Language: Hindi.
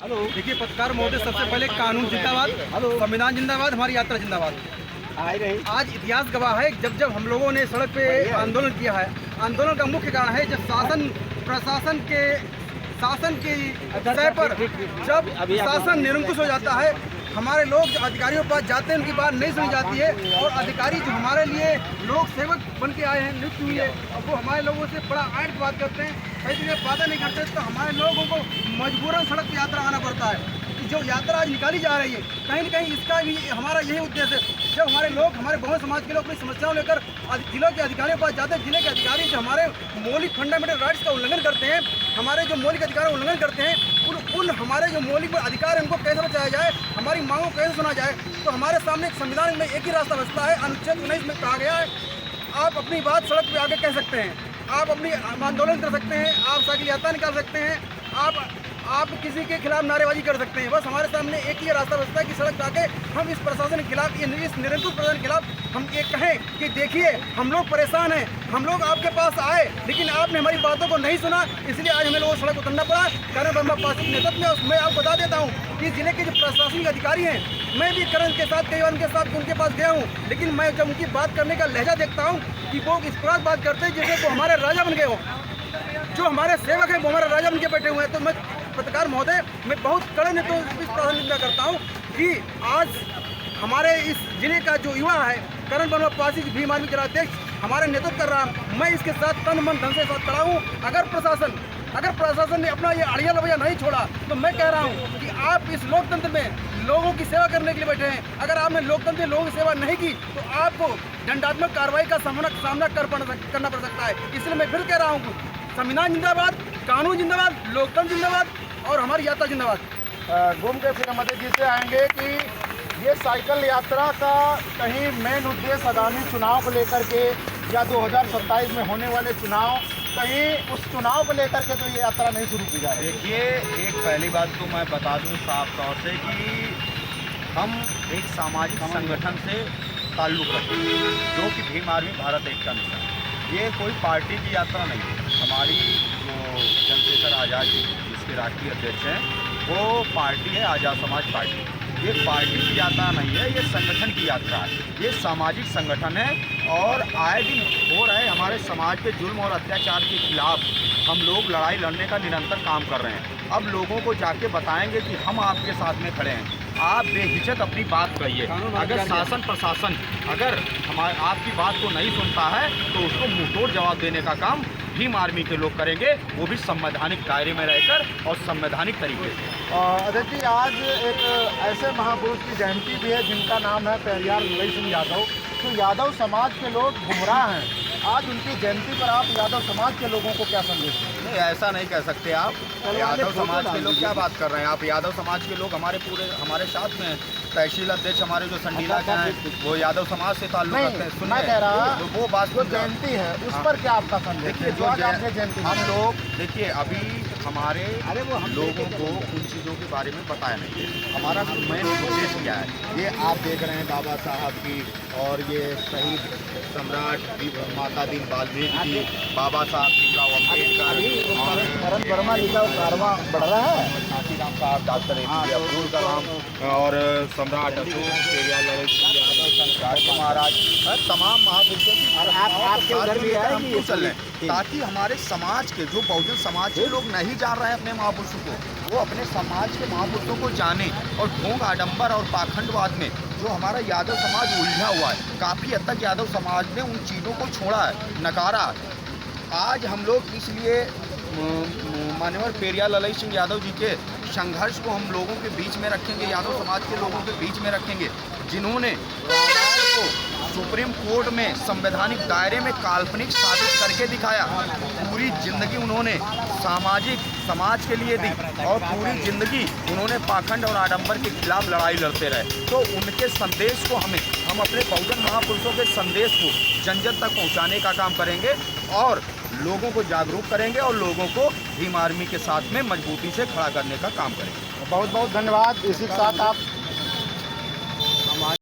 देखिए पत्रकार महोदय, सबसे पहले कानून जिंदाबाद, संविधान जिंदाबाद, हमारी यात्रा जिंदाबाद। आज इतिहास गवाह है, जब जब हम लोगों ने सड़क पे आंदोलन किया है, आंदोलन का मुख्य कारण है जब शासन की सतह पर जब शासन निरंकुश हो जाता है, हमारे लोग जो अधिकारियों के पास जाते हैं उनकी बात नहीं सुनी जाती है, और अधिकारी जो हमारे लिए लोक सेवक बन के आए हैं, नियुक्त हुए हैं, अब वो हमारे लोगों से बड़ा आड़ बात करते हैं, कई जगह वादा नहीं करते, तो हमारे लोगों को मजबूरन सड़क पर यात्रा आना पड़ता है। जो यात्रा आज निकाली जा रही है, कहीं न कहीं इसका भी हमारा यही उद्देश्य है। जब हमारे लोग, हमारे बहु समाज के लोग अपनी समस्याओं लेकर जिलों के अधिकारियों के पास जाते हैं, जिले के अधिकारी जो हमारे मौलिक फंडामेंटल राइट्स का उल्लंघन करते हैं, हमारे जो मौलिक अधिकारों का उल्लंघन करते हैं, उन हमारे जो मौलिक अधिकार हैं उनको कैसे बचाया जाए, हमारी मांगों को कैसे सुना जाए, तो हमारे सामने एक संविधान में एक ही रास्ता बचता है। अनुच्छेद 19 में कहा गया है, आप अपनी बात सड़क पर आगे कह सकते हैं, आप अपनी आंदोलन कर सकते हैं, आप साइकिल यात्रा निकाल सकते हैं, आप किसी के खिलाफ नारेबाजी कर सकते हैं। बस हमारे सामने एक ही रास्ता बचता है कि सड़क पे आके हम इस प्रशासन के खिलाफ, इस निरंकुश प्रशासन के खिलाफ हम ये कहें कि देखिए हम लोग परेशान हैं, हम लोग आपके पास आए लेकिन आपने हमारी बातों को नहीं सुना, इसलिए आज हमें लोगों सड़क उतरना पड़ा। करण वर्मा पासी के नेतृत्व में मैं आपको बता देता हूँ कि जिले के जो प्रशासनिक अधिकारी हैं, मैं भी करण के साथ, कई बार उनके साथ उनके पास गया हूँ, लेकिन मैं जब उनकी बात करने का लहजा देखता हूँ कि वो इस प्रकार बात करते हैं जैसे वो हमारे राजा बन गए हो, जो हमारे सेवक हैं वो हमारे राजा बन के बैठे हुए हैं। तो मैं पत्रकार महोदय, मैं बहुत कड़े नेतों इस प्राथमिकता करता हूँ कि आज हमारे इस जिले का जो युवा है, करण वर्मा पासी भीम आर्मी के अध्यक्ष हमारे नेतृत्व कर रहा हूँ, मैं इसके साथ तन मन धन से साथ खड़ा हूँ। अगर प्रशासन ने अपना ये अड़िया रवैया नहीं छोड़ा, तो मैं कह रहा हूँ कि आप इस लोकतंत्र में लोगों की सेवा करने के लिए बैठे हैं, अगर आपने लोकतंत्र में लोगों की सेवा नहीं की तो आपको दंडात्मक कार्रवाई का सामना करना पड़ सकता है। इसलिए मैं फिर कह रहा हूँ, संविधान जिंदाबाद, कानून जिंदाबाद, लोकतंत्र जिंदाबाद और हमारी यात्रा जिंदाबाद। घूम के फिर हम जी से आएंगे कि ये साइकिल यात्रा का कहीं मेन उद्देश्य आगामी चुनाव को लेकर के या 2027 में होने वाले चुनाव, कहीं उस चुनाव को लेकर के तो ये यात्रा नहीं शुरू की जा रही है। देखिए, एक पहली बात तो मैं बता दूं साफ तौर से कि हम एक सामाजिक संगठन से ताल्लुक़ रखते हैं, जो कि भीम आर्मी भारत एकता मिशन। ये कोई पार्टी की यात्रा नहीं है। हमारी जो चंद्रशेखर आज़ाद जी, जिसके राष्ट्रीय अध्यक्ष हैं, वो पार्टी है आज़ाद समाज पार्टी। ये पार्टी की यात्रा नहीं है, ये संगठन की यात्रा है, ये सामाजिक संगठन है। और आए दिन हो रहे हमारे समाज के जुल्म और अत्याचार के खिलाफ हम लोग लड़ाई लड़ने का निरंतर काम कर रहे हैं। अब लोगों को जाके बताएंगे कि हम आपके साथ में खड़े हैं, आप बेहिचक अपनी बात कहिए। अगर शासन प्रशासन अगर आपकी बात को नहीं सुनता है तो उसको मुंहतोड़ जवाब देने का काम भीम आर्मी के लोग करेंगे, वो भी संवैधानिक दायरे में रहकर और संवैधानिक तरीके से। अदिति, आज एक ऐसे महापुरुष की जयंती भी है जिनका नाम है पेरियार ललई सिंह यादव। तो यादव समाज के लोग गुमराह हैं, आज उनकी जयंती पर आप यादव समाज के लोगों को क्या संदेश दें? नहीं, ऐसा नहीं कह सकते आप। यादव समाज के लोग क्या बात कर रहे हैं? आप यादव समाज के लोग हमारे साथ में तहसील अध्यक्ष हमारे जो संडीला के हैं, वो यादव समाज से ताल्लुक रखते हैं। मैं कह रहा तो वो बात जो जयंती है उस पर क्या आपका संदेश? देखिए, जो जयंती हम लोग, देखिए अभी हमारे लोगों को उन चीज़ों के बारे में बताया नहीं है। हमारा मेन उद्देश्य क्या है, ये आप देख रहे हैं बाबा साहब की और ये शहीद सम्राट माता दीन वाल्मीकि जी, बाबा साहब भीमराव अम्बेडकर, करण वर्मा जी का कारवां बढ़ रहा है, नाथीराम साहब, डॉक्टर APJ अब्दुल कलाम और सम्राट अशोक, पेरियार ललई सिंह यादव, महाराज, तमाम महापुरुषों की आपके उधर भी है हम चल रहे हैं, ताकि हमारे समाज के जो बहुजन समाज के लोग नहीं जान रहे हैं अपने महापुरुषों को, वो अपने समाज के महापुरुषों को जाने। और ढोंग, आडंबर और पाखंडवाद में जो हमारा यादव समाज उलझा हुआ है, काफ़ी हद तक यादव समाज ने उन चीज़ों को छोड़ा है, नकारा। आज हम लोग इसलिए माननीय पेरियार ललई सिंह यादव जी के संघर्ष को हम लोगों के बीच में रखेंगे, यादव समाज के लोगों के बीच में रखेंगे, जिन्होंने रामायण को सुप्रीम कोर्ट में संवैधानिक दायरे में काल्पनिक साबित करके दिखाया। पूरी जिंदगी उन्होंने समाज के लिए दी और पूरी जिंदगी उन्होंने पाखंड और आडंबर के खिलाफ लड़ाई लड़ते रहे। तो उनके संदेश को हम अपने बहुजन महापुरुषों के संदेश को जन जन तक पहुंचाने का काम करेंगे और लोगों को जागरूक करेंगे और लोगों को भीम आर्मी के साथ में मजबूती से खड़ा करने का काम करेंगे। बहुत बहुत धन्यवाद। इसी के साथ आप